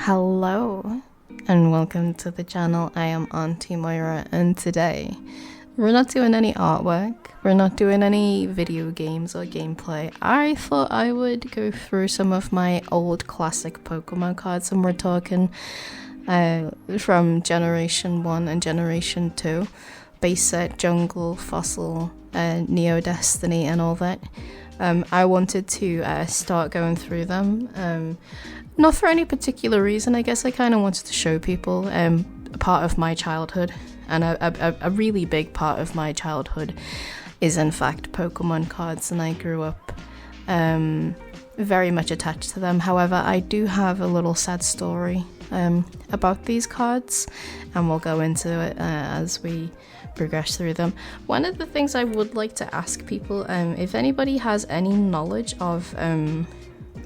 Hello and welcome to the channel. I am Auntie Moira, and today we're not doing any artwork, we're not doing any video games or gameplay. I thought I would go through some of my old classic Pokemon cards, and we're talking from Generation 1 and Generation 2, base set, Jungle, Fossil, Neo Destiny and all that. I wanted to start going through them. Not for any particular reason. I guess I kind of wanted to show people a part of my childhood, and a really big part of my childhood is in fact Pokemon cards, and I grew up very much attached to them. However, I do have a little sad story about these cards, and we'll go into it as we progress through them. One of the things I would like to ask people, if anybody has any knowledge of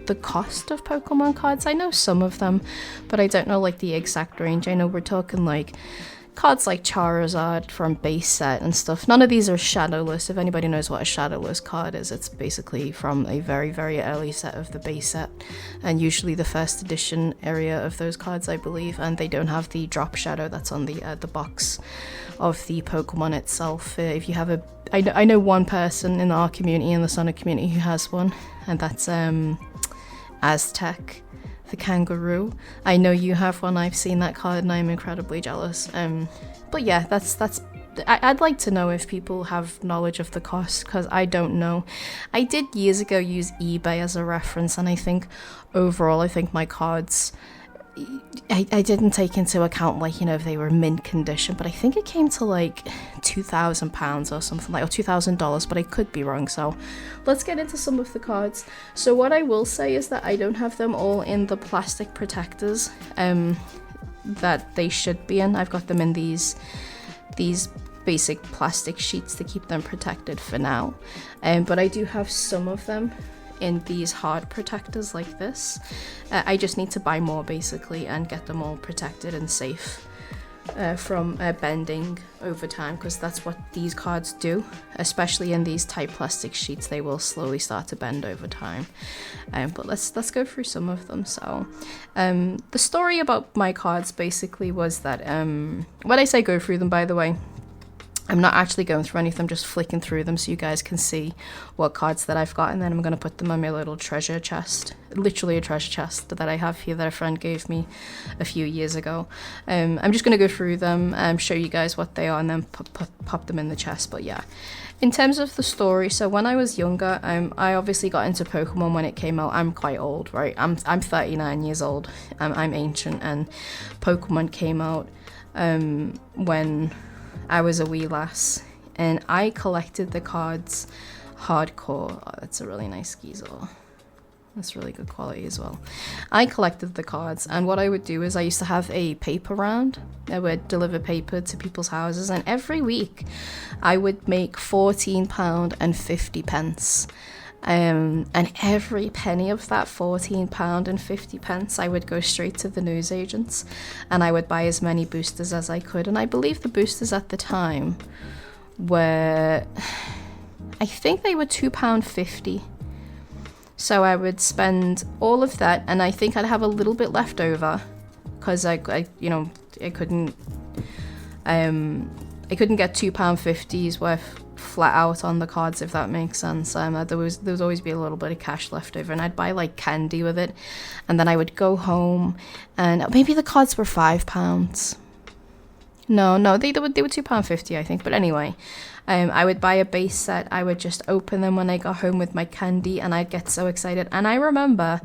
the cost of Pokemon cards. I know some of them, but I don't know like the exact range. I know we're talking like cards like Charizard from base set and stuff. None of these are shadowless. If anybody knows what a shadowless card is, it's basically from a very, very early set of the base set, and usually the first edition area of those cards, I believe, and they don't have the drop shadow that's on the box of the Pokemon itself. If you have I know one person in our community, in the Sonic community, who has one, and that's Aztec, the kangaroo. I know you have one. I've seen that card and I'm incredibly jealous. But yeah, I'd like to know if people have knowledge of the cost, because I don't know. I did years ago use eBay as a reference, and I think overall, my cards, I didn't take into account, like, you know, if they were mint condition, but I think it came to like £2,000 or something, like, or $2,000, but I could be wrong. So let's get into some of the cards. So what I will say is that I don't have them all in the plastic protectors that they should be in. I've got them in these basic plastic sheets to keep them protected for now, but I do have some of them in these hard protectors like this. I just need to buy more basically and get them all protected and safe from bending over time, because that's what these cards do, especially in these tight plastic sheets. They will slowly start to bend over time. But let's go through some of them. So the story about my cards basically was that when I say go through them, by the way, I'm not actually going through anything, I'm just flicking through them so you guys can see what cards that I've got, and then I'm going to put them on my little treasure chest, literally a treasure chest that I have here that a friend gave me a few years ago. I'm just going to go through them, show you guys what they are, and then pop them in the chest. But yeah, in terms of the story, so when I was younger, I obviously got into Pokemon when it came out. I'm quite old, right? I'm 39 years old. I'm ancient, and Pokemon came out when I was a wee lass, and I collected the cards hardcore. Oh, that's a really nice Skeezer. That's really good quality as well. I collected the cards, and what I would do is I used to have a paper round. I would deliver paper to people's houses, and every week I would make £14.50. And every penny of that £14.50 I would go straight to the newsagents, and I would buy as many boosters as I could. And I believe the boosters at the time were, I think they were £2.50. So I would spend all of that, and I think I'd have a little bit left over, because I couldn't get £2.50's worth flat out on the cards, if that makes sense. There was always be a little bit of cash left over, and I'd buy like candy with it, and then I would go home, and maybe the cards were £5. No, they were £2.50, I think. But anyway, I would buy a base set. I would just open them when I got home with my candy, and I'd get so excited. And I remember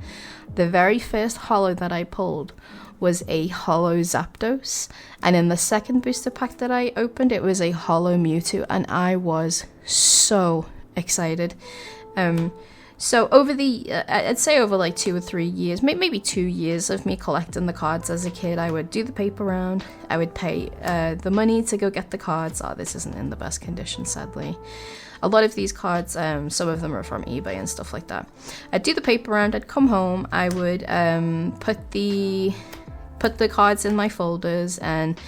the very first holo that I pulled was a Holo Zapdos, and in the second booster pack that I opened, it was a Holo Mewtwo, and I was so excited. So over I'd say over like 2 or 3 years, maybe 2 years of me collecting the cards as a kid, I would do the paper round, I would pay the money to go get the cards. Oh, this isn't in the best condition, sadly. A lot of these cards, some of them are from eBay and stuff like that. I'd do the paper round, I'd come home, I would put the cards in my folders, and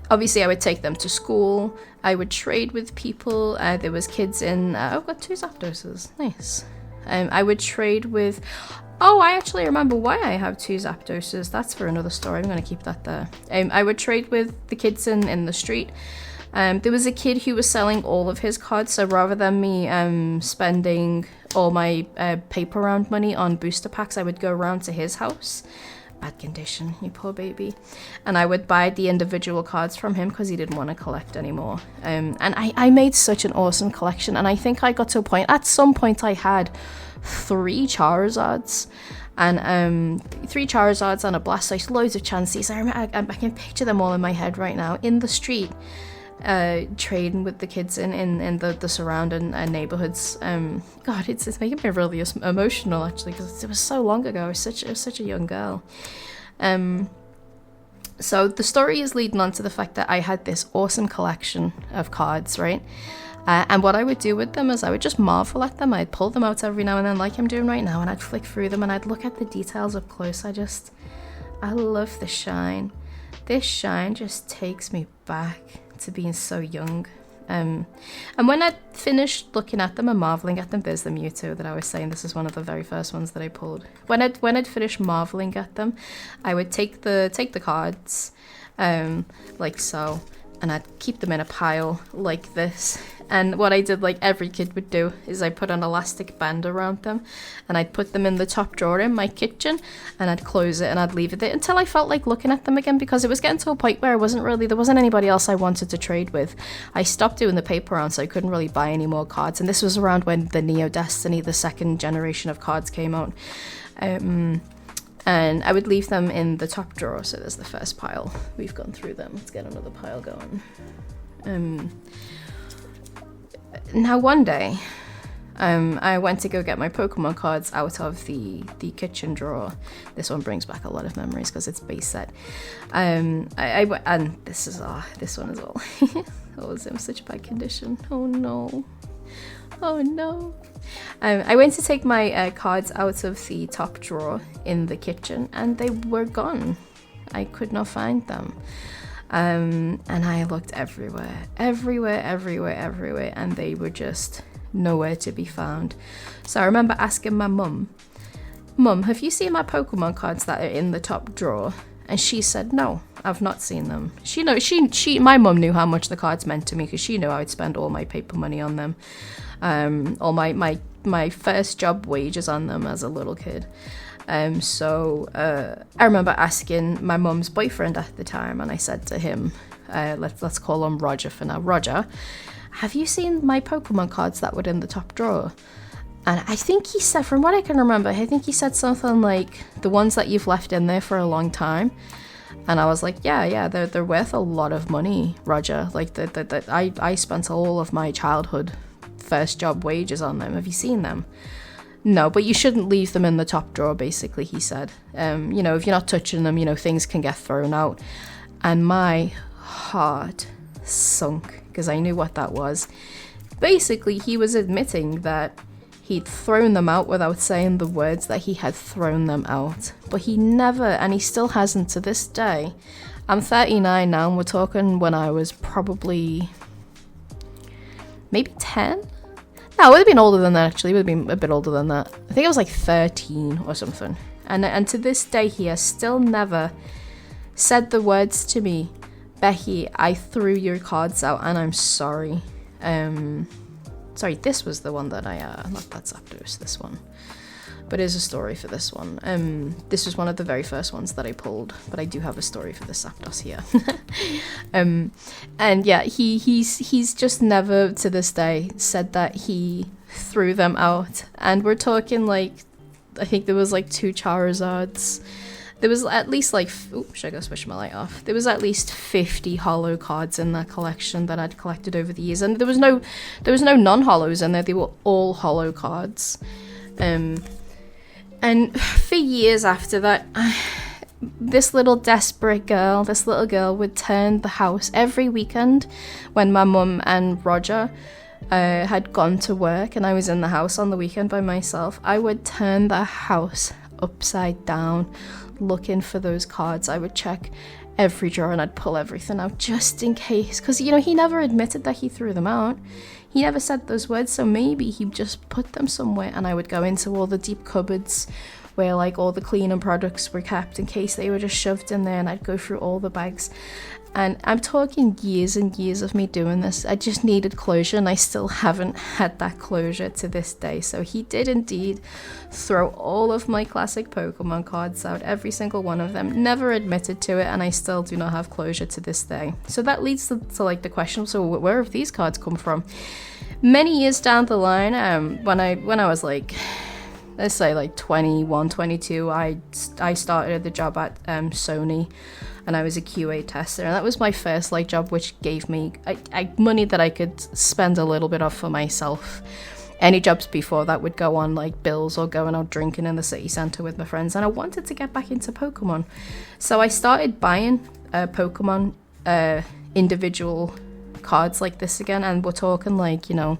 obviously I would take them to school. I would trade with people. There was kids in, I've got 2 Zapdoses, nice. I would trade with Oh, I actually remember why I have 2 Zapdoses. That's for another story. I'm going to keep that there. I would trade with the kids in the street. There was a kid who was selling all of his cards, so rather than me spending all my paper round money on booster packs, I would go around to his house. Bad condition, you poor baby. And I would buy the individual cards from him because he didn't want to collect anymore. And I made such an awesome collection, and I think I got to a point, at some point I had 3 Charizards. And 3 Charizards and a Blastoise, loads of Chanseys. I can picture them all in my head right now, in the street. Trading with the kids in the surrounding neighborhoods. God, it's making me really emotional actually, because it was so long ago. I was such a young girl. So the story is leading on to the fact that I had this awesome collection of cards, right? And what I would do with them is I would just marvel at them. I'd pull them out every now and then, like I'm doing right now, and I'd flick through them and I'd look at the details up close. I love the shine. This shine just takes me back to being so young. And when I'd finished looking at them and marveling at them, there's the Mewtwo that I was saying. This is one of the very first ones that I pulled. When I'd finished marveling at them, I would take the cards, like so, and I'd keep them in a pile like this. And what I did, like every kid would do, is I put an elastic band around them and I'd put them in the top drawer in my kitchen and I'd close it and I'd leave it there until I felt like looking at them again, because it was getting to a point where there wasn't anybody else I wanted to trade with. I stopped doing the paper round, so I couldn't really buy any more cards, and this was around when the Neo Destiny, the second generation of cards, came out. And I would leave them in the top drawer. So there's the first pile. We've gone through them. Let's get another pile going. Now one day, I went to go get my Pokemon cards out of the kitchen drawer. This one brings back a lot of memories because it's base set. And this one as well. Oh, it's in such bad condition. Oh no. I went to take my cards out of the top drawer in the kitchen and they were gone. I could not find them. And I looked everywhere, and they were just nowhere to be found. So I remember asking my mum, have you seen my Pokemon cards that are in the top drawer? And she said, no, I've not seen them. My mum knew how much the cards meant to me, because she knew I would spend all my paper money on them, all my first job wages on them as a little kid. So I remember asking my mum's boyfriend at the time, and I said to him, let's call him Roger for now. Roger, have you seen my Pokemon cards that were in the top drawer? And I think he said, from what I can remember, I think he said something like, the ones that you've left in there for a long time. And I was like, yeah, they're worth a lot of money, Roger. Like, I spent all of my childhood first job wages on them. Have you seen them? No, but you shouldn't leave them in the top drawer, basically, he said. If you're not touching them, things can get thrown out. And my heart sunk, because I knew what that was. Basically, he was admitting that he'd thrown them out without saying the words that he had thrown them out. But he never, and he still hasn't to this day. I'm 39 now, and we're talking when I was probably maybe 10? No, it would have been older than that, actually. It would have been a bit older than that. I think I was like 13 or something. And to this day, he has still never said the words to me, Becky, I threw your cards out and I'm sorry. Sorry, this was the one that not that Zapdos, this one. But there's a story for this one. This was one of the very first ones that I pulled, but I do have a story for the Zapdos here. And yeah, he's just never to this day said that he threw them out. And we're talking like, I think there was like 2 Charizards. There was at least like, should I go switch my light off? There was at least 50 holo cards in that collection that I'd collected over the years, and there was no non-holos in there. They were all holo cards. And for years after that, this little girl would turn the house every weekend when my mum and Roger had gone to work and I was in the house on the weekend by myself. I would turn the house upside down looking for those cards. I would check every drawer and I'd pull everything out just in case, because he never admitted that he threw them out. He never said those words, so maybe he just put them somewhere, and I would go into all the deep cupboards where like all the cleaning products were kept in case they were just shoved in there, and I'd go through all the bags. And I'm talking years and years of me doing this. I just needed closure, and I still haven't had that closure to this day. So he did indeed throw all of my classic Pokemon cards out, every single one of them. Never admitted to it, and I still do not have closure to this day. So that leads to like the question, so where have these cards come from? Many years down the line, when I was like, let's say like 21, 22, I started the job at Sony, and I was a QA tester, and that was my first like job, which gave me money that I could spend a little bit of for myself. Any jobs before that would go on like bills or going out drinking in the city centre with my friends, and I wanted to get back into Pokemon. So I started buying Pokemon individual cards like this again, and we're talking like, you know,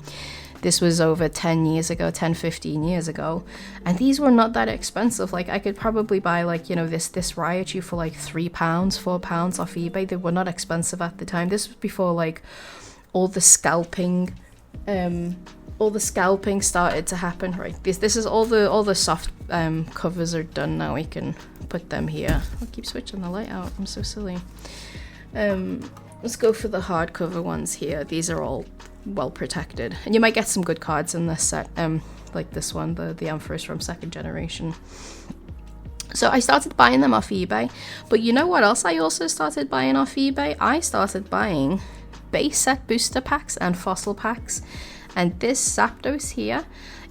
this was over 10 years ago, 10, 15 years ago. And these were not that expensive. Like I could probably buy like, you know, this Raichu for like £3, £4 off eBay. They were not expensive at the time. This was before like all the scalping started to happen, right? This is all the soft covers are done now. We can put them here. I'll keep switching the light out. I'm so silly. Let's go for the hardcover ones here. These are all well protected, and you might get some good cards in this set, like this one, the Ampharos from second generation. So I started buying them off eBay, but you know what else I also started buying off eBay? I started buying base set booster packs and fossil packs, and this Zapdos here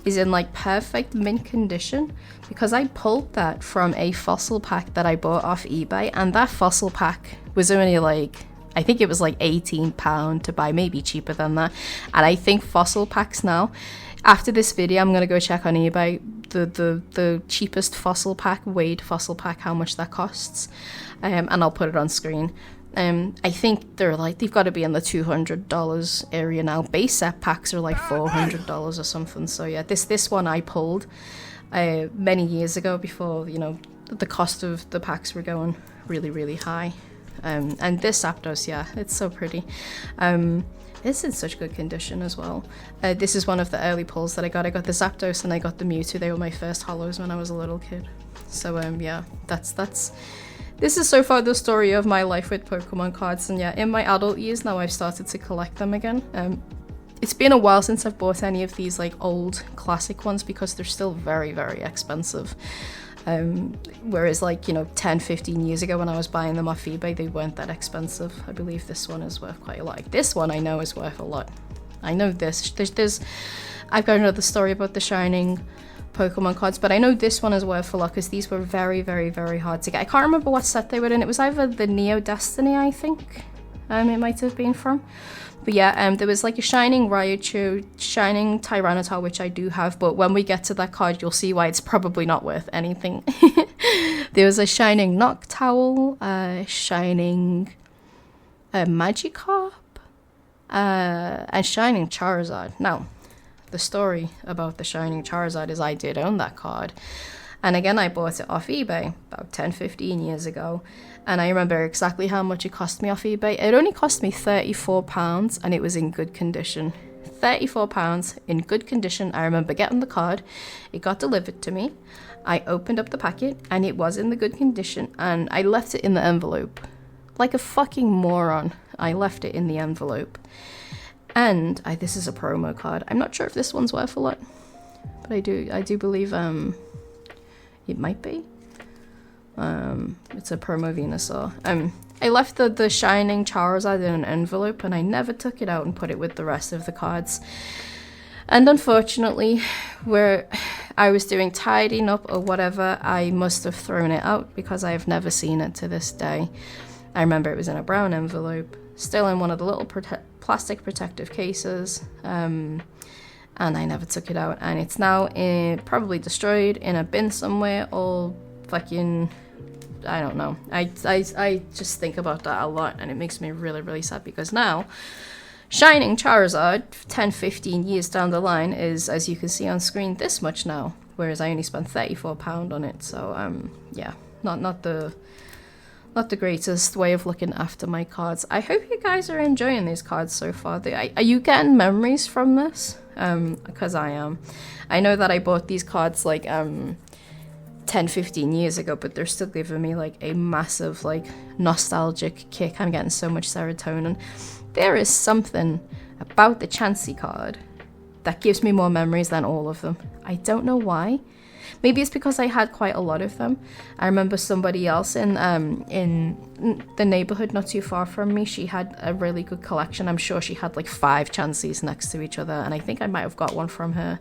is in like perfect mint condition because I pulled that from a fossil pack that I bought off eBay, and that fossil pack was only like, I think it was like £18 to buy, maybe cheaper than that. And I think fossil packs now, after this video, I'm going to go check on eBay the cheapest fossil pack, weighed fossil pack, how much that costs. And I'll put it on screen. I think they've got to be in the $200 area now. Base set packs are like $400 or something. So yeah, this one I pulled many years ago before, you know, the cost of the packs were going really, really high. And this Zapdos, yeah, it's so pretty. It's in such good condition as well. This is one of the early pulls that I got. I got the Zapdos and I got the Mewtwo. They were my first holos when I was a little kid. So yeah, this is so far the story of my life with Pokemon cards. And yeah, in my adult years now, I've started to collect them again. It's been a while since I've bought any of these like old classic ones because they're still very, very expensive. Whereas like, you know, 10, 15 years ago when I was buying them off eBay, they weren't that expensive. I believe this one is worth quite a lot. This one I know is worth a lot. I know this. I've got another story about the Shining Pokemon cards, but I know this one is worth a lot because these were very, very, very hard to get. I can't remember what set they were in. It was either the Neo Destiny, I think. It might have been from. But yeah, there was like a Shining Raichu, Shining Tyranitar, which I do have, but when we get to that card, you'll see why it's probably not worth anything. There was a Shining Noctowl, Shining Magikarp, and Shining Charizard. Now, the story about the Shining Charizard is I did own that card. And again, I bought it off eBay about 10, 15 years ago. And I remember exactly how much it cost me off eBay. It only cost me £34 and it was in good condition. £34 in good condition. I remember getting the card. It got delivered to me. I opened up the packet and it was in the good condition. And I left it in the envelope. Like a fucking moron. I left it in the envelope. And this is a promo card. I'm not sure if this one's worth a lot. But I do believe it might be. It's a promo Venusaur. I left the Shining Charizard in an envelope and I never took it out and put it with the rest of the cards. And unfortunately, where I was doing tidying up or whatever, I must have thrown it out because I have never seen it to this day. I remember it was in a brown envelope, still in one of the little plastic protective cases, and I never took it out. And it's now probably destroyed in a bin somewhere, all fucking... I don't know. I just think about that a lot and it makes me really, really sad because now Shining Charizard 10, 15 years down the line is, as you can see on screen, this much now, whereas I only spent £34 on it. So yeah, not the greatest way of looking after my cards. I hope you guys are enjoying these cards so far. Are you getting memories from this? Because I am. I know that I bought these cards like 10 10-15 years ago, but they're still giving me like a massive like nostalgic kick. I'm getting so much serotonin. There is something about the Chansey card that gives me more memories than all of them. I don't know why. Maybe it's because I had quite a lot of them. I remember somebody else in the neighborhood not too far from me, she had a really good collection. I'm sure she had like 5 Chanseys next to each other, and I think I might have got one from her.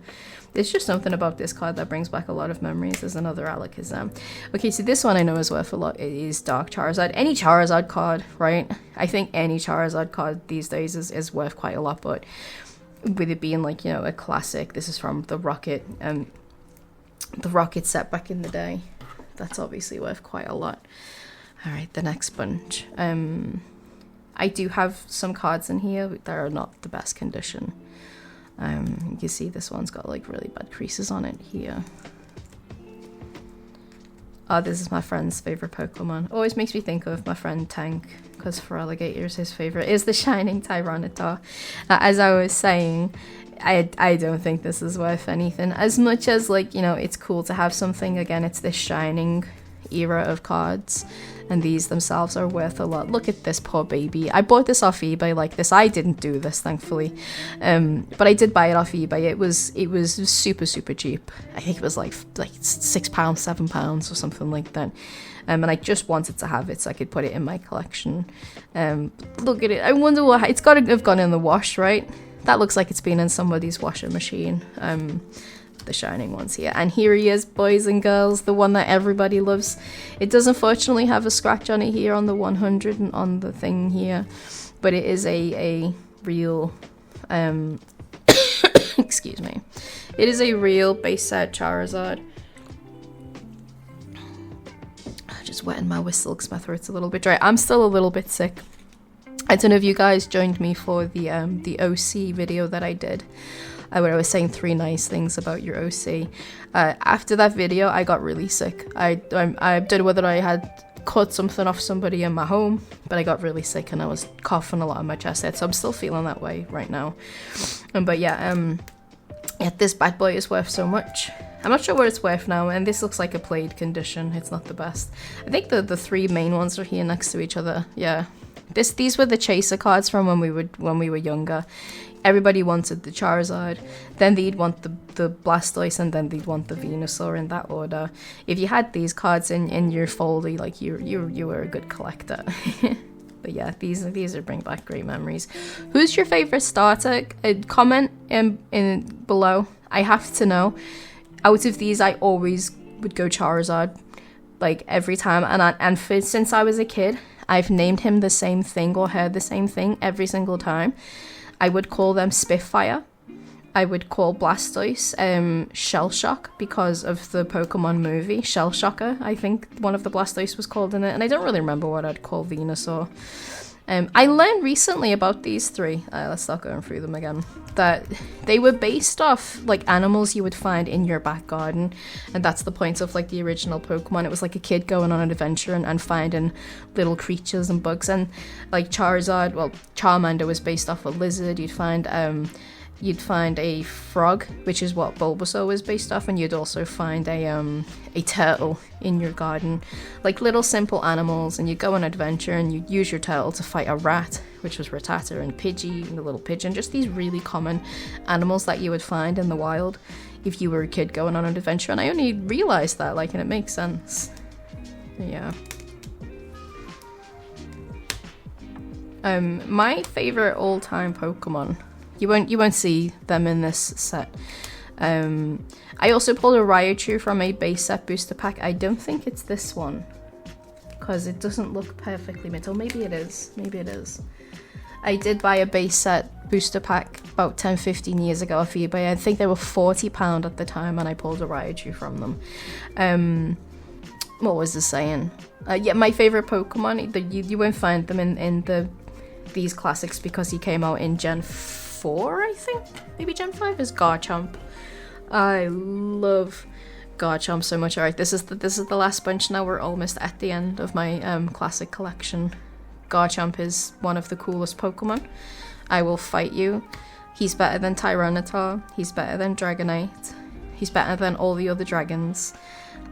There's just something about this card that brings back a lot of memories. There's another Alakazam. Okay, so this one I know is worth a lot. It is Dark Charizard. Any Charizard card, right? I think any Charizard card these days is worth quite a lot, but with it being like, you know, a classic, this is from the Rocket set back in the day. That's obviously worth quite a lot. Alright, the next bunch. I do have some cards in here that are not the best condition. You can see this one's got like really bad creases on it here. Oh, this is my friend's favorite Pokemon. Always makes me think of my friend Tank, because for alligators his favorite is the Shining Tyranitar. As I was saying, I don't think this is worth anything. As much as, like, you know, it's cool to have something, again, it's this Shining era of cards, and these themselves are worth a lot. Look at this poor baby. I bought this off eBay like this. I didn't do this, thankfully, but I did buy it off eBay. It was super cheap. I think it was like £6, £7 or something like that. And I just wanted to have it so I could put it in my collection. Look at it. I wonder what it's got to have gone in the wash, right? That looks like it's been in somebody's washing machine. The Shining ones here. And here he is, boys and girls, the one that everybody loves. It does unfortunately have a scratch on it here on the 100 and on the thing here. But it is a real... excuse me. It is a real base set Charizard. Just wetting my whistle because my throat's a little bit dry. I'm still a little bit sick. I don't know if you guys joined me for the OC video that I did, where I was saying 3 nice things about your OC. After that video, I got really sick. I don't know whether I had cut something off somebody in my home, but I got really sick and I was coughing a lot on my chest. So I'm still feeling that way right now. But yeah, this bad boy is worth so much. I'm not sure what it's worth now, and this looks like a played condition. It's not the best. I think the 3 main ones are here next to each other. Yeah. These were the chaser cards from when we were younger. Everybody wanted the Charizard, then they'd want the Blastoise, and then they'd want the Venusaur in that order. If you had these cards in your folder, like you were a good collector. But yeah, these are bring back great memories. Who's your favorite starter? Comment in below. I have to know. Out of these, I always would go Charizard, like every time, and since I was a kid, I've named him the same thing or her the same thing every single time. I would call them Spitfire. I would call Blastoise Shell Shock because of the Pokemon movie. Shell Shocker, I think one of the Blastoise was called in it. And I don't really remember what I'd call Venusaur. I learned recently about these 3, let's start going through them again, that they were based off like animals you would find in your back garden, and that's the point of like the original Pokemon. It was like a kid going on an adventure and finding little creatures and bugs, and like Charizard, well, Charmander was based off a lizard. You'd find a frog, which is what Bulbasaur was based off, and you'd also find a turtle in your garden. Like little simple animals, and you'd go on an adventure and you'd use your turtle to fight a rat, which was Rattata, and Pidgey, and the little pigeon. Just these really common animals that you would find in the wild if you were a kid going on an adventure, and I only realised that, like, and it makes sense. Yeah. My favourite all-time Pokemon... You won't see them in this set. I also pulled a Raichu from a base set booster pack. I don't think it's this one, because it doesn't look perfectly mint. Or maybe it is. Maybe it is. I did buy a base set booster pack about 10-15 years ago off eBay. I think they were £40 at the time, and I pulled a Raichu from them. What was the saying? Yeah, my favourite Pokemon. You won't find them in these classics because he came out in Gen 4, I think. Maybe Gen 5 is Garchomp. I love Garchomp so much. Alright, this is the last bunch now. We're almost at the end of my classic collection. Garchomp is one of the coolest Pokemon. I will fight you. He's better than Tyranitar. He's better than Dragonite. He's better than all the other dragons.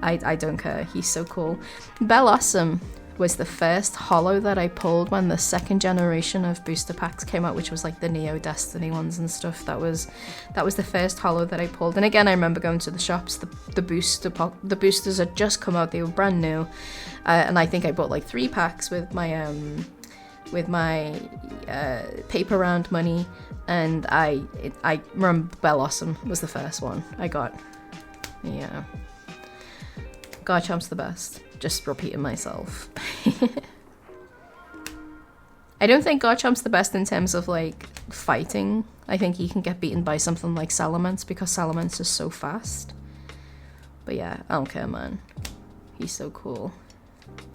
I don't care. He's so cool. Bellossom was the first holo that I pulled when the second generation of booster packs came out, which was like the Neo Destiny ones and stuff. That was the first holo that I pulled. And again, I remember going to the shops. The boosters had just come out. They were brand new, and I think I bought like 3 packs with my paper round money. And I remember Bellossom was the first one I got. Yeah. Garchomp's the best. Just repeating myself. I don't think Garchomp's the best in terms of like fighting. I think he can get beaten by something like Salamence because Salamence is so fast. But yeah, I don't care, man. He's so cool.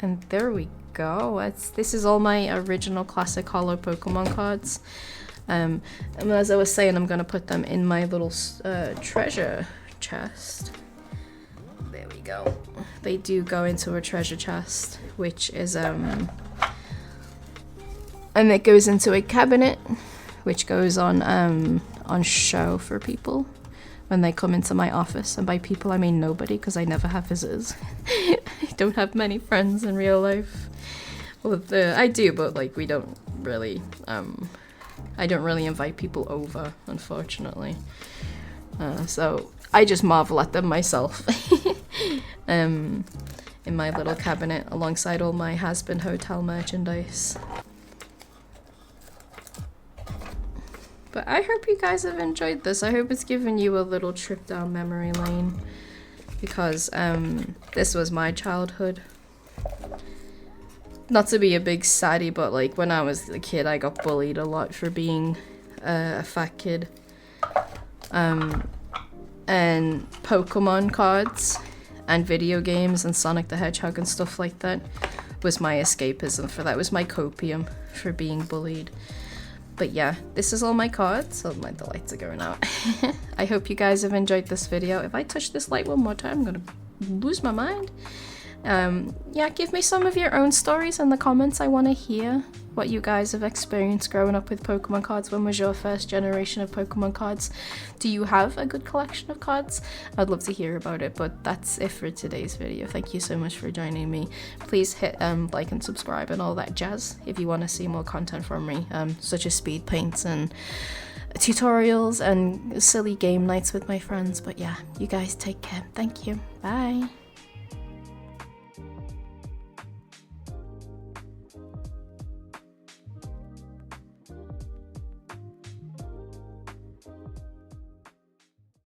And there we go. This is all my original classic holo Pokemon cards. And as I was saying, I'm gonna put them in my little treasure chest. There we go. They do go into a treasure chest, which is and it goes into a cabinet, which goes on show for people when they come into my office. And by people, I mean nobody, because I never have visitors. I don't have many friends in real life. Well, I do, but like we don't really. I don't really invite people over, unfortunately. So I just marvel at them myself. In my little cabinet alongside all my Has-Been Hotel merchandise. But I hope you guys have enjoyed this. I hope it's given you a little trip down memory lane, because this was my childhood. Not to be a big saddie, but like when I was a kid, I got bullied a lot for being a fat kid. And Pokemon cards and video games and Sonic the Hedgehog and stuff like that was my escapism for that. Was my copium for being bullied. But yeah, this is all my cards. Oh, my lights are going out. I hope you guys have enjoyed this video. If I touch this light one more time, I'm gonna lose my mind. Yeah, give me some of your own stories in the comments. I want to hear what you guys have experienced growing up with Pokemon cards. When was your first generation of Pokemon cards? Do you have a good collection of cards? I'd love to hear about it, but that's it for today's video. Thank you so much for joining me. Please hit like and subscribe and all that jazz if you want to see more content from me, such as speed paints and tutorials and silly game nights with my friends. But yeah, you guys take care. Thank you. Bye.